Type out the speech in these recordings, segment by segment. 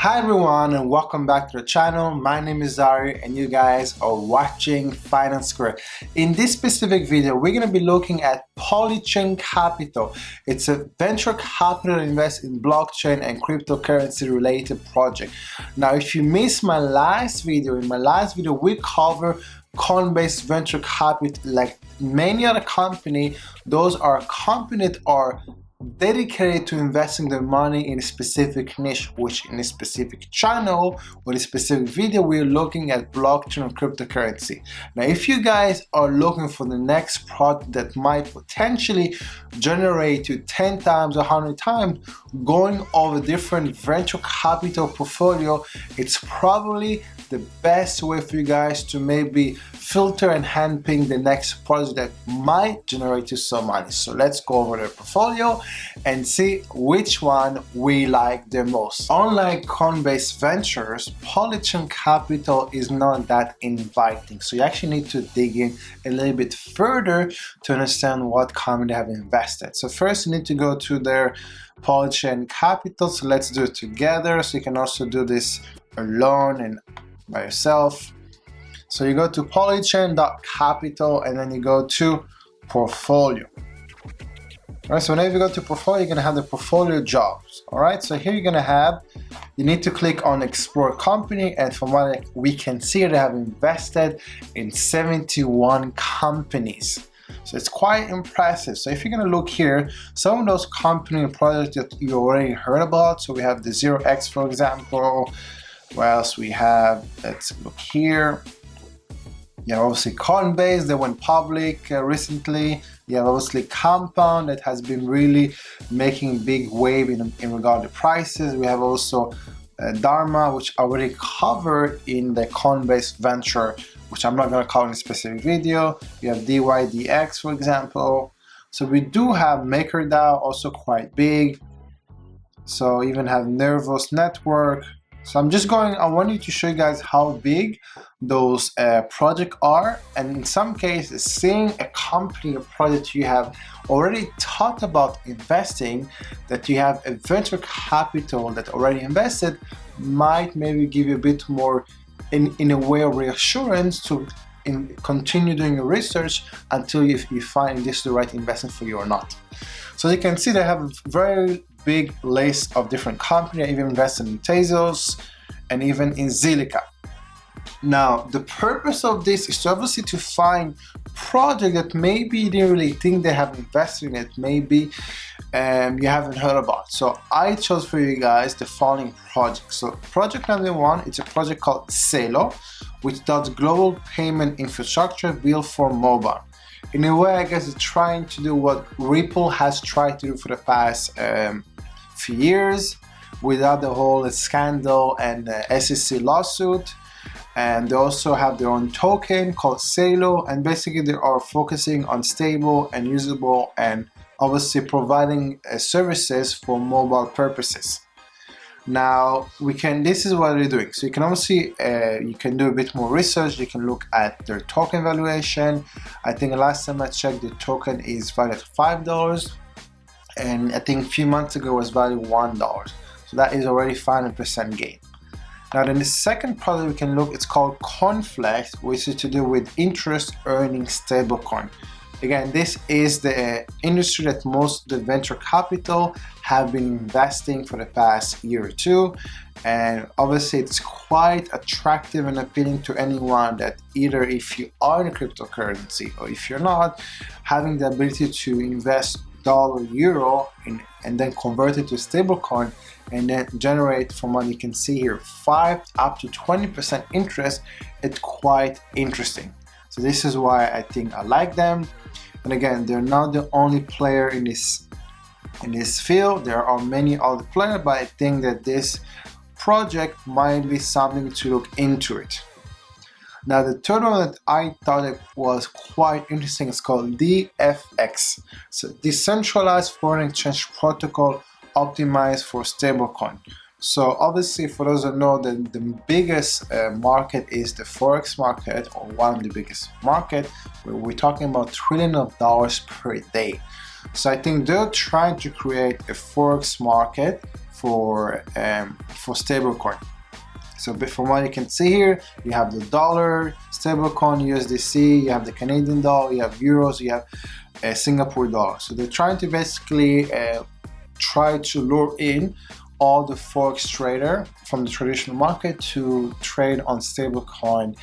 Hi everyone and welcome back to the channel. My name is Zari and you guys are watching Finance Square. In this specific video, we're going to be looking at Polychain Capital. It's a venture capital invest in blockchain and cryptocurrency related project. Now, if you missed my last video, we cover Coinbase Venture Capital. Like many other companies, those are companies that are dedicated to investing their money in a specific niche, which in a specific channel or a specific video we're looking at blockchain or cryptocurrency. Now if you guys are looking for the next product that might potentially generate you 10 times, 100 times, going over different venture capital portfolio, it's probably the best way for you guys to maybe filter and handpick the next project that might generate you some money. So let's go over the portfolio and see which one we like the most. Unlike Coinbase Ventures, Polychain Capital is not that inviting. So you actually need to dig in a little bit further to understand what company they have invested. So first you need to go to their Polychain Capital. So let's do it together. So you can also do this alone and by yourself. So you go to polychain.capital and then you go to portfolio. All right, so whenever you go to portfolio, you're gonna have the portfolio jobs. All right, so here you're gonna have, you need to click on explore company, and from what we can see, they have invested in 71 companies. So it's quite impressive. So if you're gonna look here, some of those company and products that you already heard about. So we have the 0x, for example. What else we have? Let's look here. You have obviously Coinbase that went public recently. You have obviously Compound that has been really making big wave in regard to prices. We have also Dharma, which already covered in the Coinbase Venture, which I'm not going to cover in a specific video. You have DYDX, for example. So we do have MakerDAO, also quite big. So even have Nervos Network. So I wanted to show you guys how big those projects are, and in some cases seeing a company or project you have already thought about investing, that you have a venture capital that already invested, might maybe give you a bit more in a way of reassurance to continue doing your research until you find this is the right investment for you or not. So you can see they have a very big list of different companies. I even invested in Tezos and even in Zilliqa. Now, the purpose of this is obviously to find project that maybe you didn't really think they have invested in it, maybe you haven't heard about. So I chose for you guys the following project. So project number one, it's a project called Celo, which does global payment infrastructure built for mobile. In a way, I guess it's trying to do what Ripple has tried to do for the past few years without the whole scandal and SEC lawsuit. And they also have their own token called Celo, and basically they are focusing on stable and usable and obviously providing services for mobile purposes. Now this is what they're doing. So you can obviously you can do a bit more research. You can look at their token valuation. I think the last time I checked, the token is valued at $5, and I think a few months ago was valued $1. So that is already 500% gain. Now then the second product we can look, it's called Conflex, which is to do with interest earning stablecoin. Again, this is the industry that most of the venture capital have been investing for the past year or two. And obviously it's quite attractive and appealing to anyone that either if you are in a cryptocurrency or if you're not, having the ability to invest dollar, euro and then convert it to stablecoin and then generate, from what you can see here, 5 up to 20% interest. It's quite interesting. So this is why I think I like them. And again, they're not the only player in this field. There are many other players, but I think that this project might be something to look into it. Now the third one that I thought it was quite interesting is called DFX. So Decentralized Foreign Exchange Protocol optimized for stablecoin. So obviously for those that know, the biggest market is the Forex market, or one of the biggest market, where we're talking about trillions of dollars per day. So I think they're trying to create a forex market for stablecoin. So from what you can see here, you have the dollar, stablecoin, USDC, you have the Canadian dollar, you have euros, you have Singapore dollar. So they're trying to basically try to lure in all the forex trader from the traditional market to trade on stablecoin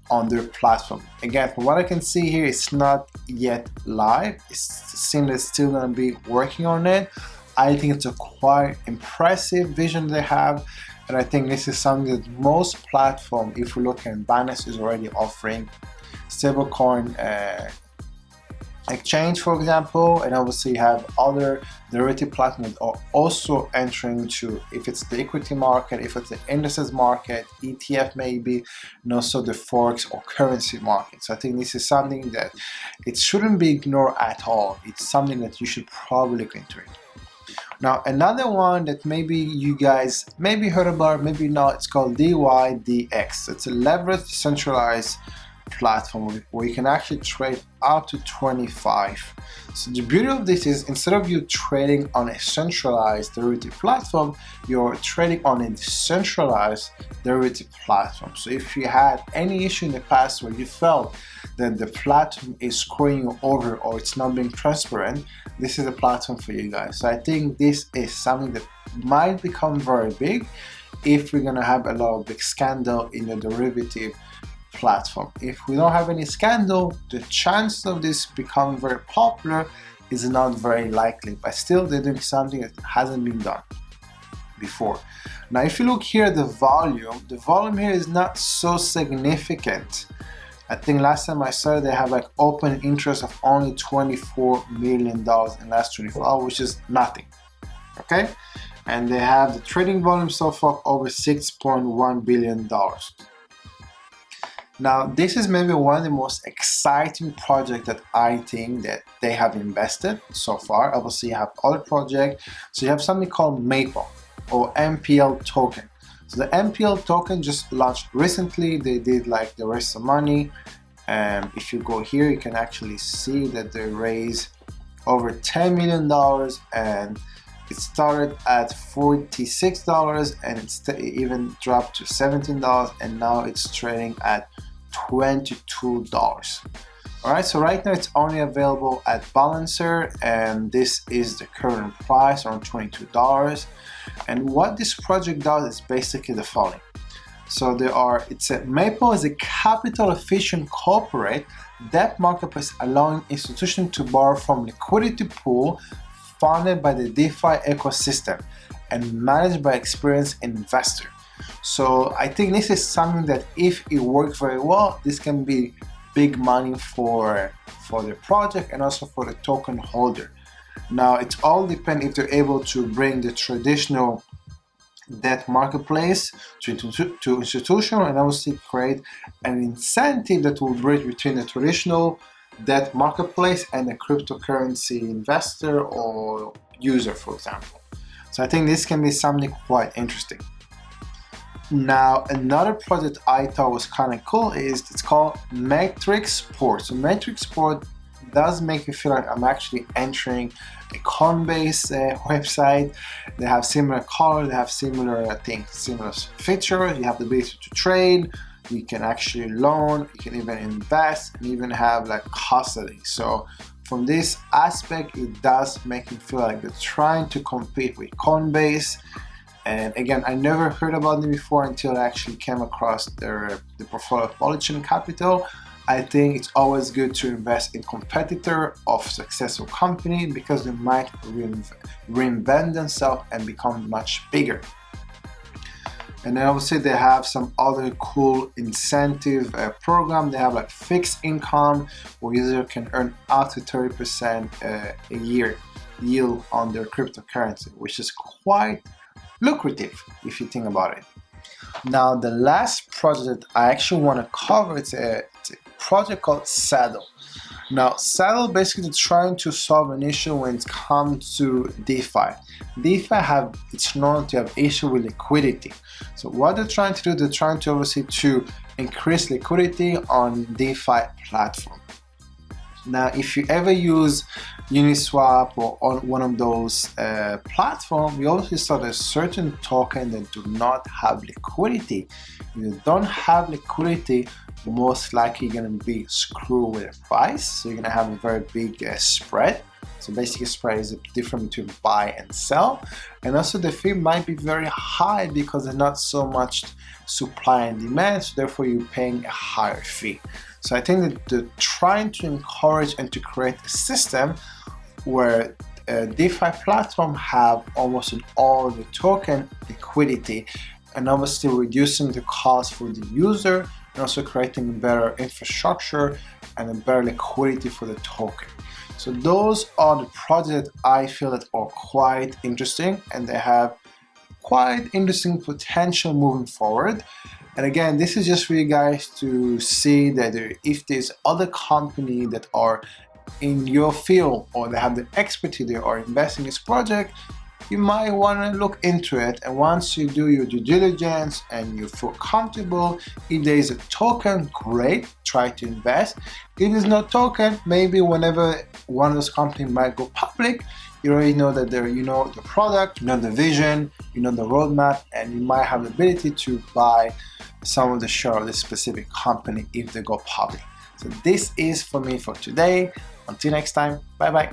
on their platform. Again, from what I can see here, it's not yet live. It seems they're still going to be working on it. I think it's a quite impressive vision they have, and I think this is something that most platforms, if we look at Binance, is already offering. Stablecoin exchange, for example, and obviously you have other derivative platforms that are also entering to, if it's the equity market, if it's the indices market, ETF maybe, and also the forex or currency market. So I think this is something that it shouldn't be ignored at all. It's something that you should probably look into it. Now another one that maybe you guys maybe heard about, maybe not, it's called DYDX. It's a leveraged decentralized platform where you can actually trade up to 25. So the beauty of this is, instead of you trading on a centralized derivative platform, you're trading on a decentralized derivative platform. So if you had any issue in the past where you felt that the platform is screwing you over or it's not being transparent, this is a platform for you guys. So I think this is something that might become very big if we're gonna have a lot of big scandal in the derivative platform. If we don't have any scandal, the chance of this becoming very popular is not very likely, but still they're doing something that hasn't been done before. Now if you look here at the volume here is not so significant. I think last time I saw it, they have like open interest of only $24 million in the last 24 hours, which is nothing, okay? And they have the trading volume so far over $6.1 billion. Now, this is maybe one of the most exciting projects that I think that they have invested so far. Obviously, you have other projects. So you have something called Maple or MPL token. So the MPL token just launched recently. They did like the raise some money. And if you go here, you can actually see that they raised over $10 million, and it started at $46 and it's even dropped to $17, and now it's trading at $22. All right, so right now it's only available at Balancer, and this is the current price, around $22. And what this project does is basically the following. So Maple is a capital efficient corporate debt marketplace allowing institutions to borrow from liquidity pool funded by the DeFi ecosystem and managed by experienced investors. So I think this is something that if it works very well, this can be big money for the project and also for the token holder. Now it all depends if they're able to bring the traditional debt marketplace to institutional, and obviously create an incentive that will bridge between the traditional debt marketplace and the cryptocurrency investor or user, for example. So I think this can be something quite interesting. Now another project I thought was kind of cool is it's called Matrix Sport. So Matrix Sport does make you feel like I'm actually entering a Coinbase website. They have similar color, they have similar, I think, similar features. You have the ability to trade, you can actually loan, you can even invest, and even have like custody. So from this aspect, it does make you feel like they're trying to compete with Coinbase. And again, I never heard about them before until I actually came across the portfolio of Polychain Capital. I think it's always good to invest in competitor of successful company because they might reinvent themselves and become much bigger. And then obviously they have some other cool incentive program. They have like fixed income where user can earn up to 30% a year yield on their cryptocurrency, which is quite lucrative if you think about it. Now the last project I actually want to cover, it's a project called Saddle. Now Saddle basically trying to solve an issue when it comes to DeFi. DeFi it's known to have issue with liquidity. So what they're trying to do, they're trying to obviously to increase liquidity on DeFi platform. Now, if you ever use Uniswap or on one of those platforms, you also saw there's certain tokens that do not have liquidity. If you don't have liquidity, most likely you're going to be screwed with the price. So you're going to have a very big spread. So basically, spread is the difference between buy and sell. And also the fee might be very high because there's not so much supply and demand, so therefore you're paying a higher fee. So I think that they're trying to encourage and to create a system where DeFi platform have almost all the token liquidity, and obviously reducing the cost for the user and also creating better infrastructure and a better liquidity for the token. So those are the projects that I feel that are quite interesting, and they have quite interesting potential moving forward. And again, this is just for you guys to see that if there's other companies that are in your field or they have the expertise, they are investing in this project, you might want to look into it. And once you do your due diligence and you feel comfortable, if there is a token, great, try to invest. If there's no token, maybe whenever one of those companies might go public, you already know that you know the product, you know the vision, you know the roadmap, and you might have the ability to buy some of the share of this specific company if they go public. So this is for me for today. Until next time, bye bye.